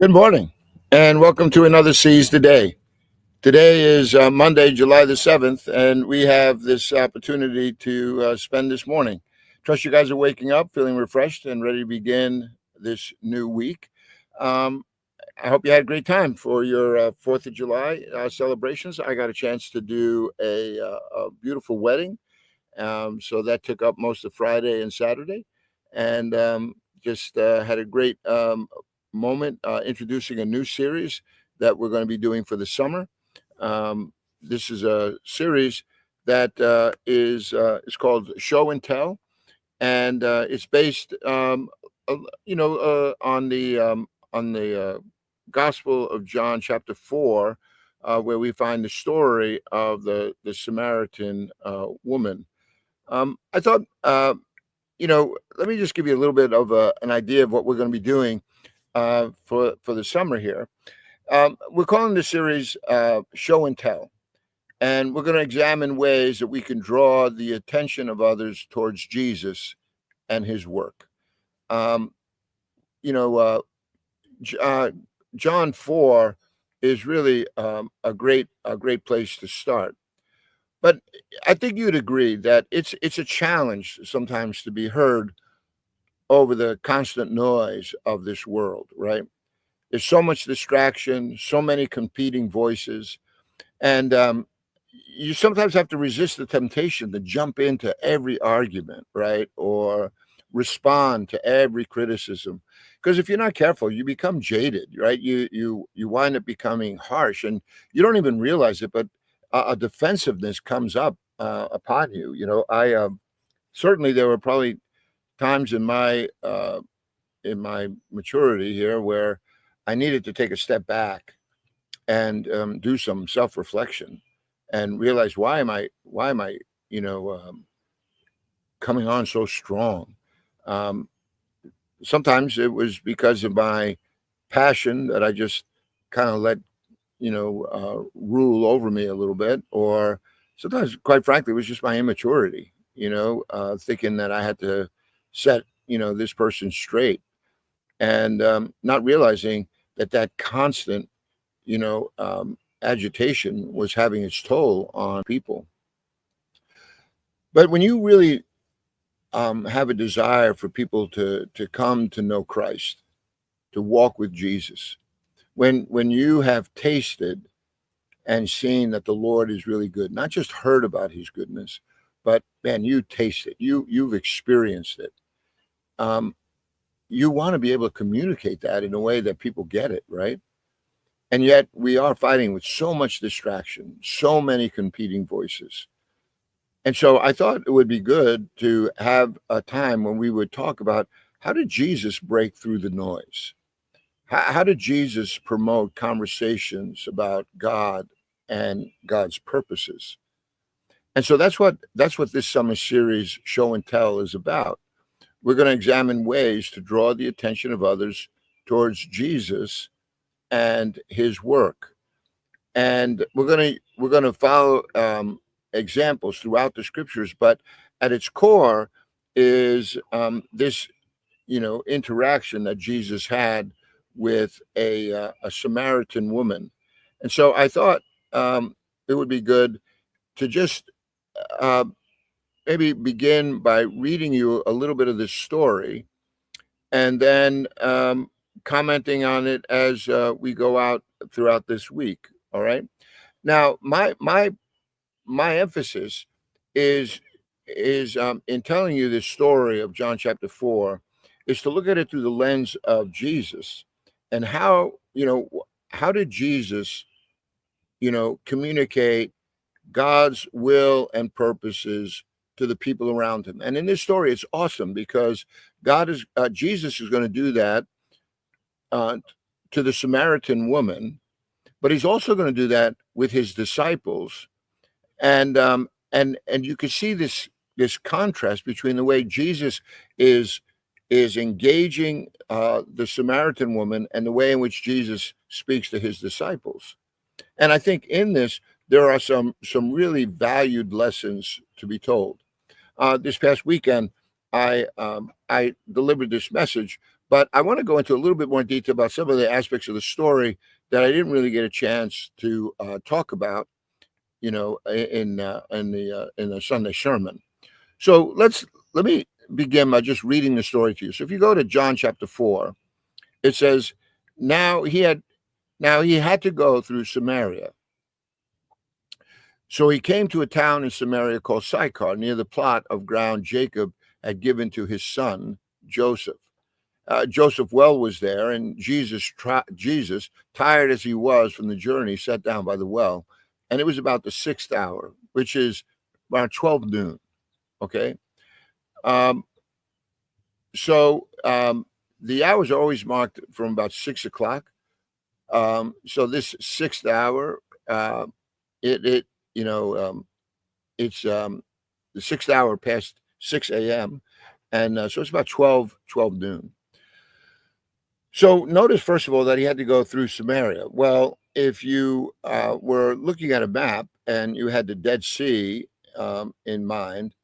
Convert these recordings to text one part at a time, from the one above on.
Good morning, and welcome to another Seize the Day. Today is Monday, July the 7th, and we have this opportunity to spend this morning. Trust you guys are waking up, feeling refreshed, and ready to begin this new week. I hope you had a great time for your 4th of July celebrations. I got a chance to do a beautiful wedding, so that took up most of Friday and Saturday, and just had a great moment introducing a new series that we're going to be doing for the summer. This is a series that is called Show and Tell, and it's based, on the Gospel of John, chapter 4, where we find the story of the Samaritan woman. I thought, let me just give you a little bit of an idea of what we're going to be doing for the summer here. We're calling this series Show and Tell, and we're going to examine ways that we can draw the attention of others towards Jesus and his work. Um, you know, John 4 is really a great place to start. But I think you'd agree that it's a challenge sometimes to be heard over the constant noise of this world, right? There's so much distraction, so many competing voices, and you sometimes have to resist the temptation to jump into every argument, right? Or respond to every criticism. Because if you're not careful, you become jaded, right? You wind up becoming harsh, and you don't even realize it, but a defensiveness comes up upon you. I certainly there were probably times in my maturity here where I needed to take a step back and do some self-reflection and realize why am I coming on so strong. Um, Sometimes it was because of my passion that I just kind of let rule over me a little bit, or sometimes, quite frankly, it was just my immaturity. Thinking that I had to set this person straight, and not realizing that constant agitation was having its toll on people. But when you really have a desire for people to come to know Christ, to walk with Jesus, when you have tasted and seen that the Lord is really good, not just heard about his goodness, but man, you taste it, you've experienced it. Um, you want to be able to communicate that in a way that people get it, right? And yet we are fighting with so much distraction, so many competing voices. And so I thought it would be good to have a time when we would talk about, how did Jesus break through the noise? How did Jesus promote conversations about God and God's purposes? And so that's what this summer series Show and Tell is about. We're going to examine ways to draw the attention of others towards Jesus and his work. And we're going to follow examples throughout the scriptures, but at its core is this interaction that Jesus had with a Samaritan woman. And so I thought it would be good to just uh, maybe begin by reading you a little bit of this story, and then commenting on it as we go out throughout this week. All right. Now, my emphasis is in telling you this story of John chapter 4, is to look at it through the lens of Jesus, and how did Jesus communicate God's will and purposes to the people around him. And in this story, it's awesome because Jesus is going to do that uh, to the Samaritan woman, but he's also going to do that with his disciples. And you can see this contrast between the way Jesus is engaging the Samaritan woman and the way in which Jesus speaks to his disciples. And I think in this there are some really valued lessons to be told. This past weekend, I delivered this message, But I want to go into a little bit more detail about some of the aspects of the story that I didn't really get a chance to talk about, in the Sunday sermon. So let me begin by just reading the story to you. So if you go to John chapter 4, it says, now he had to go through Samaria. So he came to a town in Samaria called Sychar, near the plot of ground Jacob had given to his son Joseph. Joseph well was there, and Jesus, tired as he was from the journey, sat down by the well, and it was about the 6th hour, which is around 12 noon. Okay, so the hours are always marked from about 6 o'clock. So this 6th hour, it's the 6th hour past 6 a.m. And so it's about 12 noon. So notice, first of all, that he had to go through Samaria. Well, if you were looking at a map and you had the Dead Sea in mind,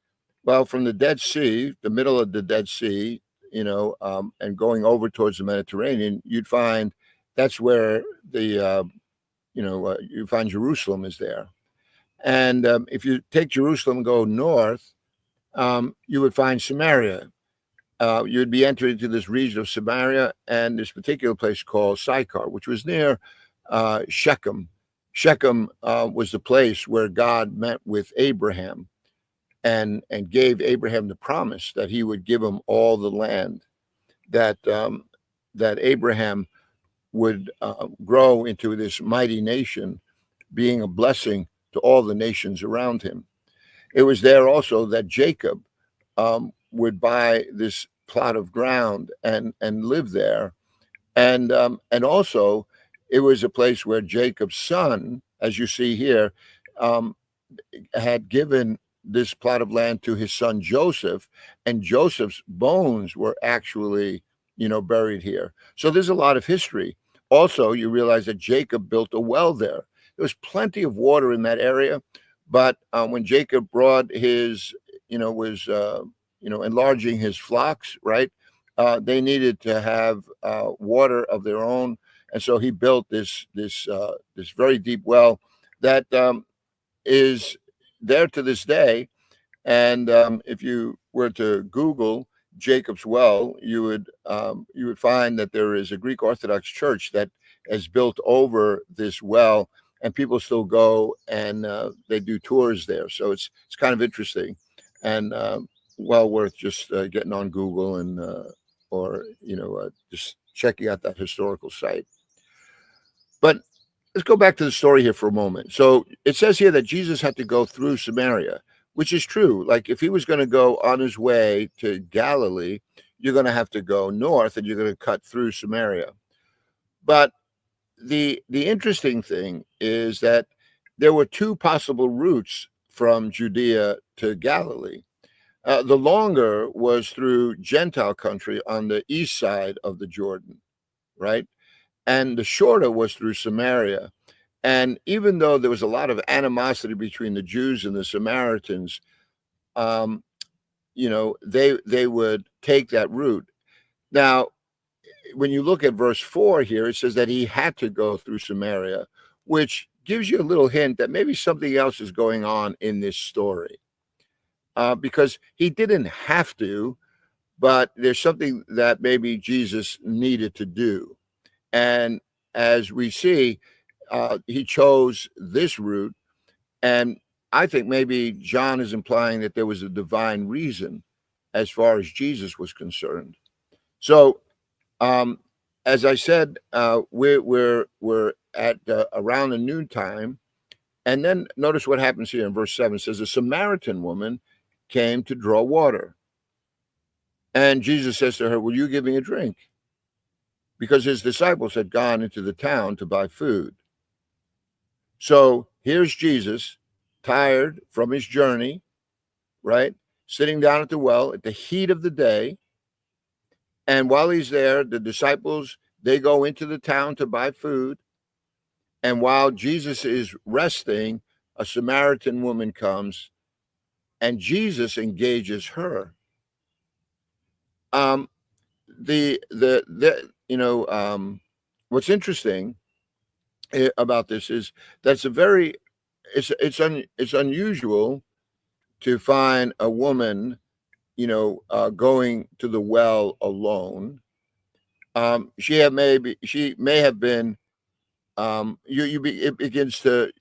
well, from the Dead Sea, the middle of the Dead Sea, and going over towards the Mediterranean, you'd find that's where you find Jerusalem is there. And if you take Jerusalem and go north, you would find Samaria. You'd be entering into this region of Samaria and this particular place called Sychar, which was near Shechem. Shechem was the place where God met with Abraham and gave Abraham the promise that he would give him all the land, that Abraham would grow into this mighty nation, being a blessing to all the nations around him. It was there also that Jacob would buy this plot of ground and live there, and also it was a place where Jacob's son, as you see here, had given this plot of land to his son Joseph, and Joseph's bones were actually buried here. So there's a lot of history. Also, you realize that Jacob built a well there. There was plenty of water in that area, but when Jacob brought his enlarging his flocks, right? They needed to have water of their own, and so he built this very deep well that is there to this day. And if you were to Google Jacob's well, you would find that there is a Greek Orthodox church that is built over this well, and people still go and they do tours there. So it's kind of interesting, and well worth just getting on Google and just checking out that historical site. But let's go back to the story here for a moment. So it says here that Jesus had to go through Samaria, which is true. Like if he was going to go on his way to Galilee, you're going to have to go north and you're going to cut through Samaria. But the interesting thing is that there were two possible routes from Judea to Galilee. The longer was through Gentile country on the east side of the Jordan, right? And the shorter was through Samaria. And even though there was a lot of animosity between the Jews and the Samaritans, they would take that route. Now, when you look at verse 4 here, it says that he had to go through Samaria, which gives you a little hint that maybe something else is going on in this story. Because he didn't have to, but there's something that maybe Jesus needed to do. And as we see, he chose this route. And I think maybe John is implying that there was a divine reason as far as Jesus was concerned. So, as I said, we're at around the noontime. And then notice what happens here in verse 7. It says, a Samaritan woman came to draw water. And Jesus says to her, will you give me a drink? Because his disciples had gone into the town to buy food. So here's Jesus, tired from his journey, right? Sitting down at the well at the heat of the day. And while he's there, the disciples, they go into the town to buy food. And while Jesus is resting, a Samaritan woman comes and Jesus engages her. what's interesting about this is that's a very it's unusual to find a woman, going to the well alone. She may have been. It begins to,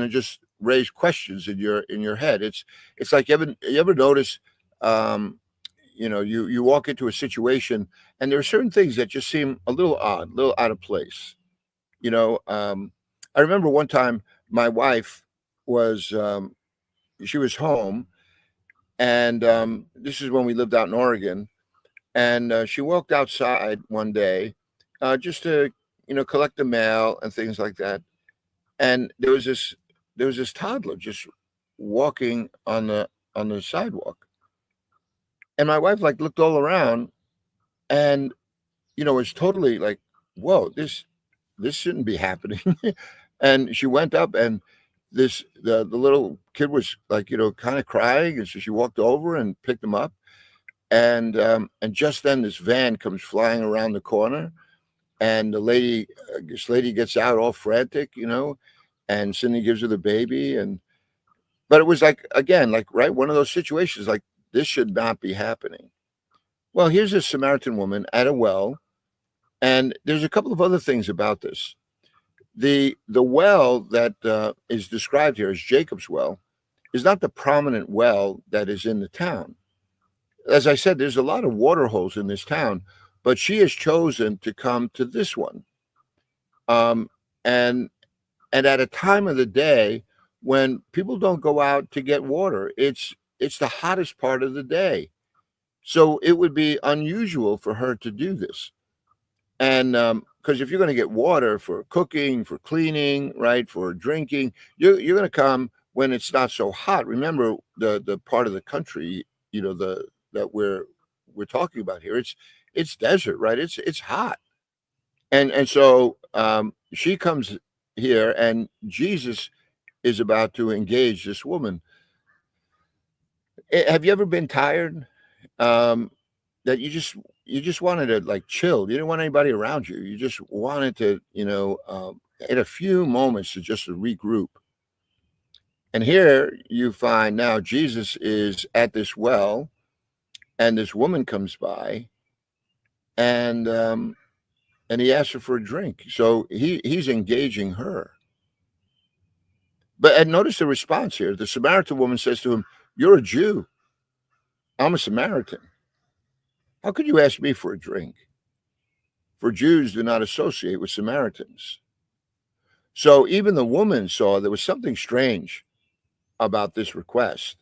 just raise questions in your head. It's like you ever notice, um, you walk into a situation and there are certain things that just seem a little odd, a little out of place. You know, I remember one time my wife was she was home, and this is when we lived out in Oregon, and she walked outside one day just to collect the mail and things like that, and there was this toddler just walking on the sidewalk, and my wife like looked all around and was totally like, whoa, this shouldn't be happening. And she went up, and the little kid was like, kind of crying, and so she walked over and picked him up, and just then this van comes flying around the corner, and this lady gets out all frantic, and Cindy gives her the baby, and but it was like, again, like, right, one of those situations like this should not be happening. Well, here's a Samaritan woman at a well, and there's a couple of other things about this. The well that is described here as Jacob's well is not the prominent well that is in the town. As I said, there's a lot of water holes in this town, but she has chosen to come to this one. Um, and and at a time of the day when people don't go out to get water, it's the hottest part of the day. So it would be unusual for her to do this. And because if you're going to get water for cooking, for cleaning, right, for drinking, you're going to come when it's not so hot. Remember the part of the country, that we're talking about here. It's desert, right? It's hot, and so she comes here, and Jesus is about to engage this woman. Have you ever been tired? That you just wanted to like chill. You didn't want anybody around you. You just wanted to, at a few moments to regroup. And here you find now Jesus is at this well, and this woman comes by, and and he asks her for a drink. So he's engaging her. But and notice the response here. The Samaritan woman says to him, "You're a Jew. I'm a Samaritan. How could you ask me for a drink? For Jews do not associate with Samaritans." So even the woman saw there was something strange about this request,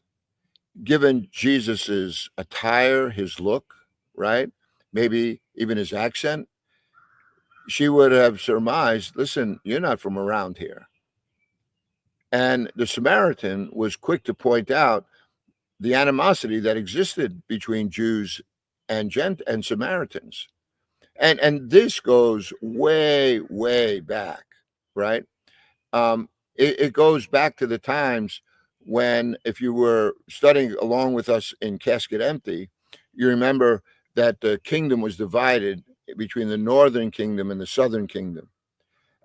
given Jesus's attire, his look, right? Maybe even his accent. She would have surmised, listen, you're not from around here. And the Samaritan was quick to point out the animosity that existed between Jews and Samaritans. And this goes way, way back, right? It goes back to the times when, if you were studying along with us in Casket Empty, you remember that the kingdom was divided between the northern kingdom and the southern kingdom.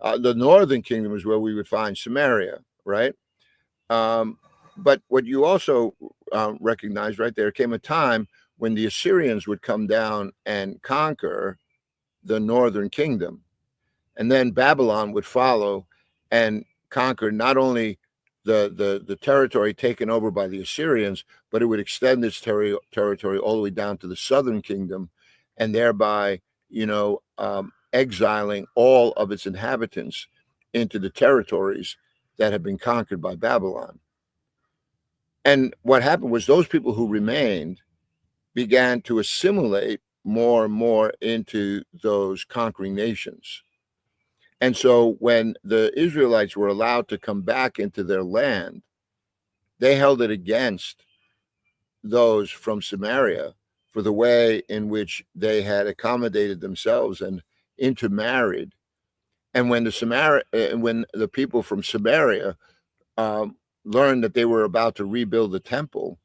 The northern kingdom is where we would find Samaria, right? But what you also recognize, right, there came a time when the Assyrians would come down and conquer the northern kingdom, and then Babylon would follow and conquer not only the territory taken over by the Assyrians, but it would extend its territory all the way down to the southern kingdom, and thereby, exiling all of its inhabitants into the territories that had been conquered by Babylon. And what happened was those people who remained began to assimilate more and more into those conquering nations. And so when the Israelites were allowed to come back into their land, they held it against those from Samaria for the way in which they had accommodated themselves and intermarried. And when the people from Samaria learned that they were about to rebuild the temple,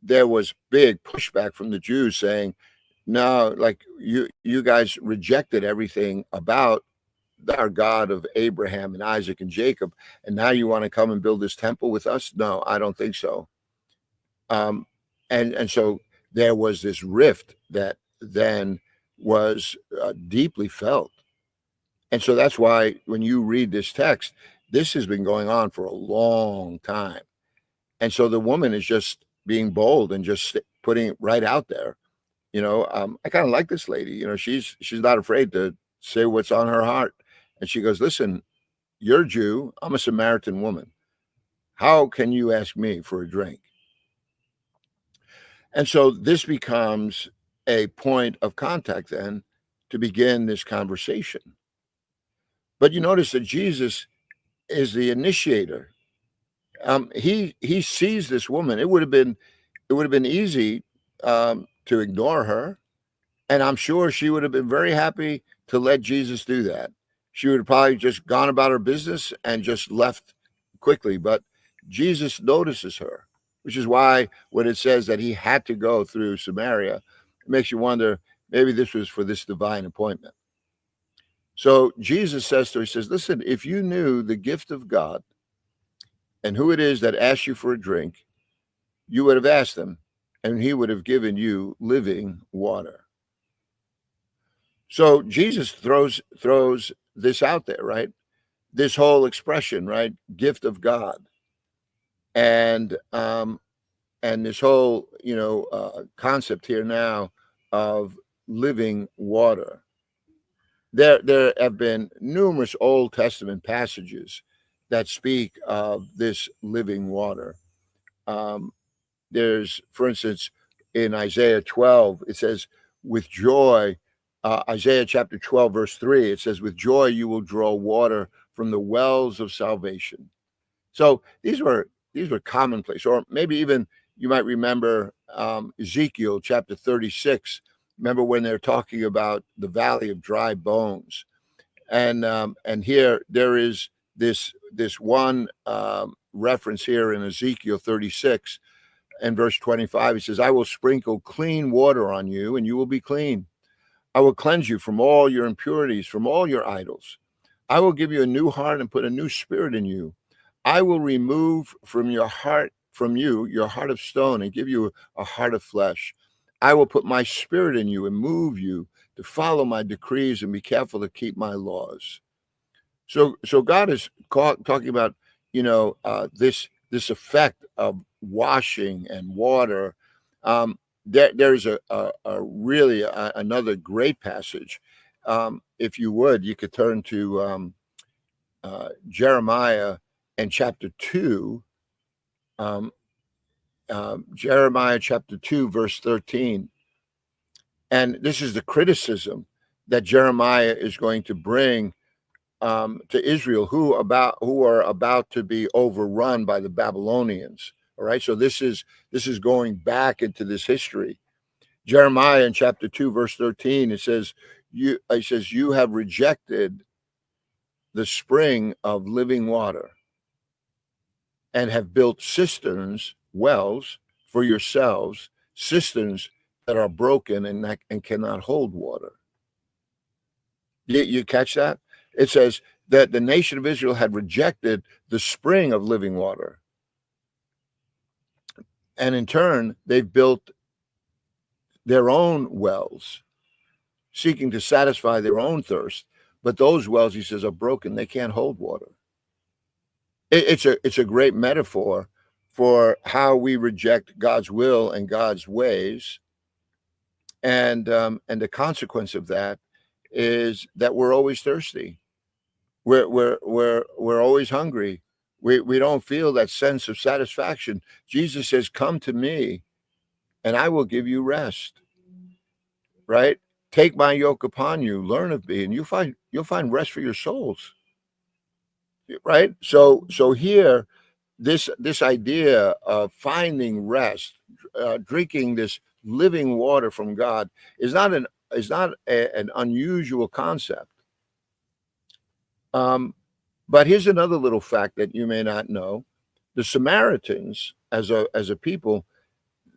there was big pushback from the Jews saying, no, like you guys rejected everything about our God of Abraham and Isaac and Jacob, and now you want to come and build this temple with us? No, I don't think so. Um, and so there was this rift that then was deeply felt. And so that's why when you read this text, this has been going on for a long time. And so the woman is just being bold and just putting it right out there. I kind of like this lady. She's not afraid to say what's on her heart. And she goes, "Listen, you're Jew. I'm a Samaritan woman. How can you ask me for a drink?" And so this becomes a point of contact then to begin this conversation. But you notice that Jesus is the initiator. He sees this woman. It would have been easy to ignore her, and I'm sure she would have been very happy to let Jesus do that. She would have probably just gone about her business and just left quickly. But Jesus notices her, which is why when it says that he had to go through Samaria, it makes you wonder, maybe this was for this divine appointment. So Jesus says to her, he says, "Listen, if you knew the gift of God and who it is that asks you for a drink, you would have asked him, and he would have given you living water." So Jesus throws this out there, right? This whole expression, right? Gift of God, and this whole concept here now of living water. There have been numerous Old Testament passages that speak of this living water. Um, there's, for instance, in Isaiah 12, it says, "With joy," Isaiah chapter 12, verse 3, it says, "With joy you will draw water from the wells of salvation." So these were commonplace, or maybe even you might remember Ezekiel chapter 36. Remember when they're talking about the valley of dry bones, and here there is this one reference here in Ezekiel 36 and verse 25. He says, "I will sprinkle clean water on you, and you will be clean. I will cleanse you from all your impurities, from all your idols. I will give you a new heart and put a new spirit in you. I will remove from you your heart of stone and give you a heart of flesh. I will put my spirit in you and move you to follow my decrees and be careful to keep my laws." So God is talking about this effect of washing and water. There's a really another great passage. If you would, you could turn to Jeremiah and chapter 2. Um, Jeremiah chapter 2, verse 13. And this is the criticism that Jeremiah is going to bring to Israel, who are about to be overrun by the Babylonians. All right, so this is going back into this history. Jeremiah in chapter 2, verse 13, you have rejected the spring of living water and have built cisterns, wells for yourselves, cisterns that are broken and cannot hold water. You catch that? It says that the nation of Israel had rejected the spring of living water. And in turn, they've built their own wells, seeking to satisfy their own thirst. But those wells, he says, are broken. They can't hold water. It's a great metaphor for how we reject God's will and God's ways. And the consequence of that is that we're always thirsty. We're always hungry. We don't feel that sense of satisfaction. Jesus says, "Come to me, and I will give you rest." Right? "Take my yoke upon you, learn of me, and you'll find rest for your souls." Right? So here, this idea of finding rest, drinking this living water from God, is not an unusual concept. But here's another little fact that you may not know: the Samaritans, as a people,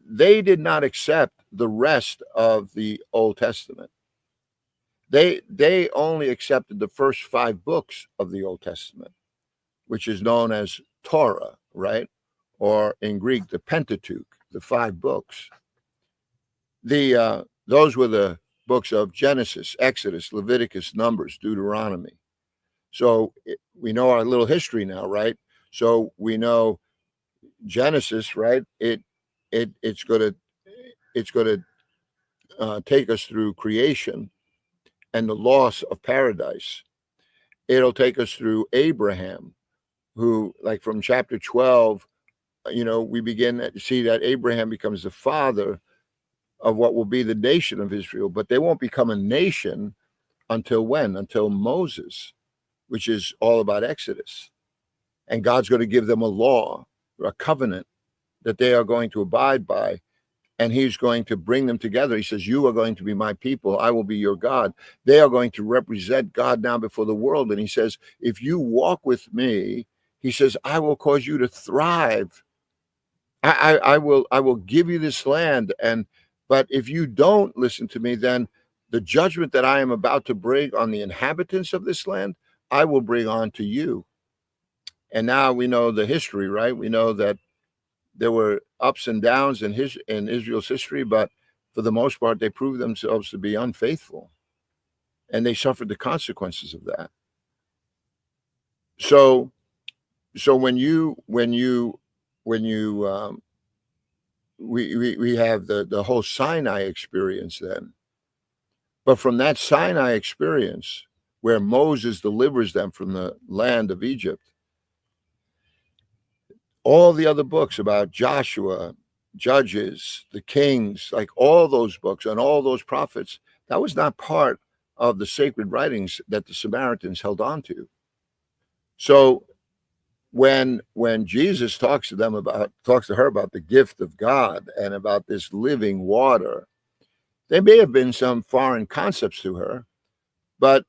they did not accept the rest of the Old Testament. They only accepted the first 5 books of the Old Testament, which is known as Torah, right? Or in Greek, the Pentateuch, the 5 books. Those were the books of Genesis, Exodus, Leviticus, Numbers, Deuteronomy. So we know our little history now, right? So we know Genesis, right? It's going to take us through creation and the loss of paradise. It'll take us through Abraham, who, like from chapter 12, we begin to see that Abraham becomes the father of what will be the nation of Israel, but they won't become a nation until when? Until Moses, which is all about Exodus. And God's going to give them a law, a covenant that they are going to abide by. And he's going to bring them together. He says, you are going to be my people. I will be your God. They are going to represent God now before the world. And he says, if you walk with me, he says, I will cause you to thrive. I will give you this land. But if you don't listen to me, then the judgment that I am about to bring on the inhabitants of this land, I will bring on to you. And now we know the history, right? We know that there were ups and downs in Israel's history, but for the most part, they proved themselves to be unfaithful, and they suffered the consequences of that. So when we have the whole Sinai experience then, but from that Sinai experience where Moses delivers them from the land of Egypt, all the other books about Joshua, Judges, the Kings, like all those books and all those prophets, that was not part of the sacred writings that the Samaritans held on to. So when Jesus talks to her about the gift of God and about this living water, there may have been some foreign concepts to her, but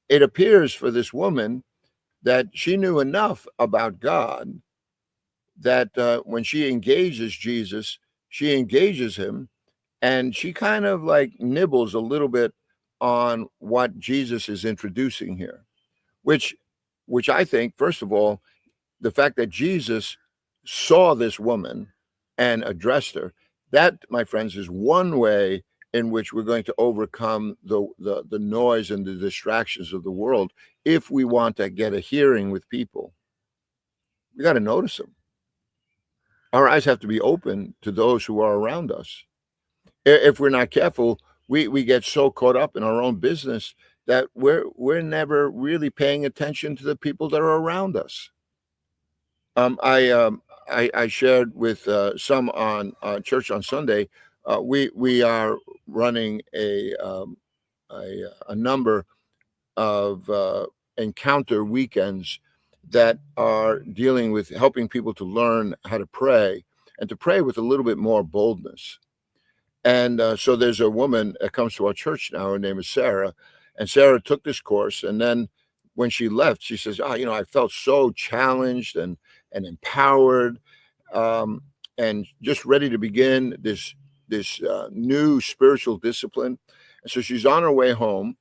it appears for this woman that she knew enough about God that when she engages Jesus, she engages him, and she kind of like nibbles a little bit on what Jesus is introducing here, which I think, first of all, the fact that Jesus saw this woman and addressed her, that, my friends, is one way in which we're going to overcome the noise and the distractions of the world. If we want to get a hearing with people, we got to notice them. Our eyes have to be open to those who are around us. If we're not careful, we get so caught up in our own business that we're never really paying attention to the people that are around us. I shared with some on Church on Sunday. We are running a number of encounter weekends that are dealing with helping people to learn how to pray and to pray with a little bit more boldness. And so there's a woman that comes to our church now. Her name is Sarah. And Sarah took this course. And then when she left, she says, I felt so challenged and empowered and just ready to begin this new spiritual discipline. And so she's on her way home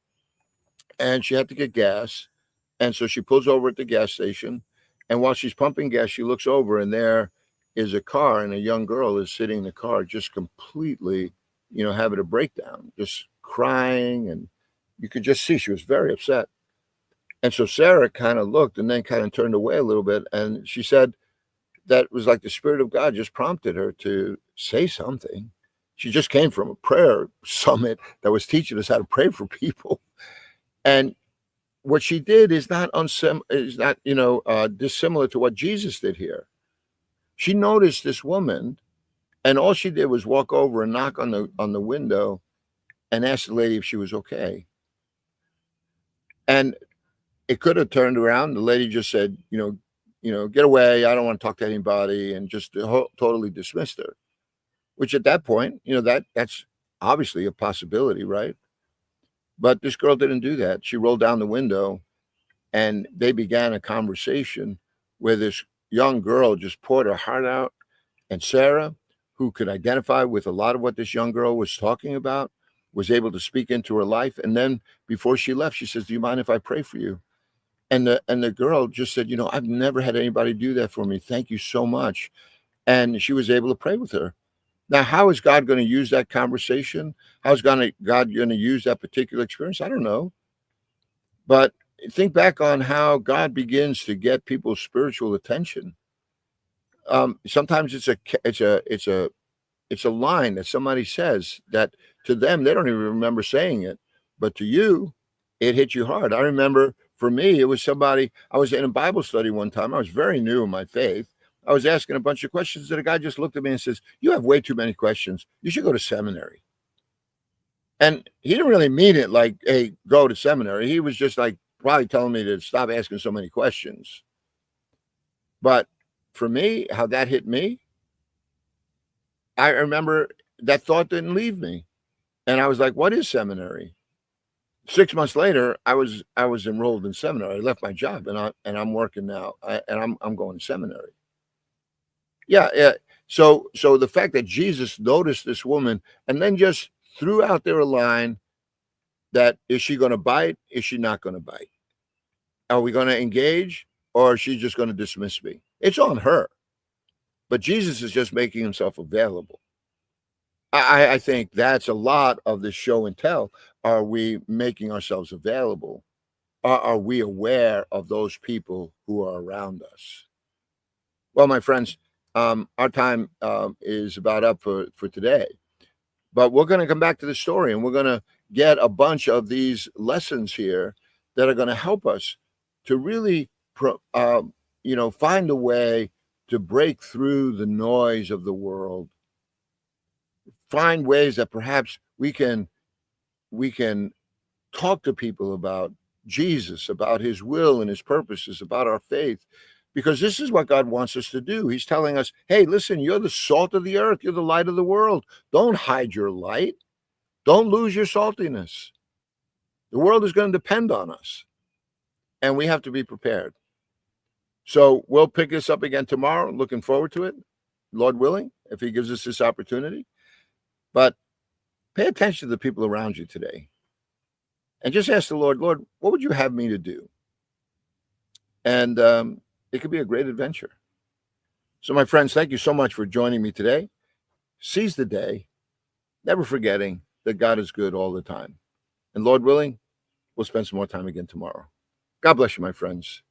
and she had to get gas. And so she pulls over at the gas station. And while she's pumping gas, she looks over and there is a car and a young girl is sitting in the car just completely, having a breakdown, just crying. And you could just see she was very upset. And so Sarah kind of looked and then kind of turned away a little bit. And she said that was like the Spirit of God just prompted her to say something. She just came from a prayer summit that was teaching us how to pray for people. And what she did is not dissimilar to what Jesus did here. She noticed this woman, and all she did was walk over and knock on the window and ask the lady if she was okay. And it could have turned around. The lady just said, get away. I don't want to talk to anybody, and just totally dismissed her. Which at that point, that's obviously a possibility, right? But this girl didn't do that. She rolled down the window and they began a conversation where this young girl just poured her heart out. And Sarah, who could identify with a lot of what this young girl was talking about, was able to speak into her life. And then before she left, she says, "Do you mind if I pray for you?" And the girl just said, "I've never had anybody do that for me. Thank you so much." And she was able to pray with her. Now, how is God going to use that conversation? How's God going to use that particular experience? I don't know. But think back on how God begins to get people's spiritual attention. Sometimes it's a line that somebody says that to them they don't even remember saying it, but to you, it hit you hard. I remember for me, it was somebody. I was in a Bible study one time. I was very new in my faith. I was asking a bunch of questions, and a guy just looked at me and says, "You have way too many questions. You should go to seminary." And he didn't really mean it like, "Hey, go to seminary." He was just like probably telling me to stop asking so many questions. But for me, how that hit me, I remember that thought didn't leave me. And I was like, "What is seminary?" 6 months later, I was enrolled in seminary. I left my job, and I'm working now, and I'm going to seminary. Yeah, yeah. So the fact that Jesus noticed this woman and then just threw out there a line that, is she going to bite? Is she not going to bite? Are we going to engage, or is she just going to dismiss me? It's on her. But Jesus is just making himself available. I think that's a lot of the show and tell. Are we making ourselves available? Are we aware of those people who are around us? Well, my friends, our time is about up for today. But we're going to come back to the story, and we're going to get a bunch of these lessons here that are going to help us to really, find a way to break through the noise of the world. Find ways that perhaps we can talk to people about Jesus, about his will and his purposes, about our faith, because this is what God wants us to do. He's telling us, "Hey, listen, you're the salt of the earth. You're the light of the world. Don't hide your light. Don't lose your saltiness. The world is going to depend on us, and we have to be prepared." So we'll pick this up again tomorrow. Looking forward to it, Lord willing, if he gives us this opportunity. But pay attention to the people around you today. And just ask the Lord, "Lord, what would you have me to do?" And it could be a great adventure. So, my friends, thank you so much for joining me today. Seize the day, never forgetting that God is good all the time. And Lord willing, we'll spend some more time again tomorrow. God bless you, my friends.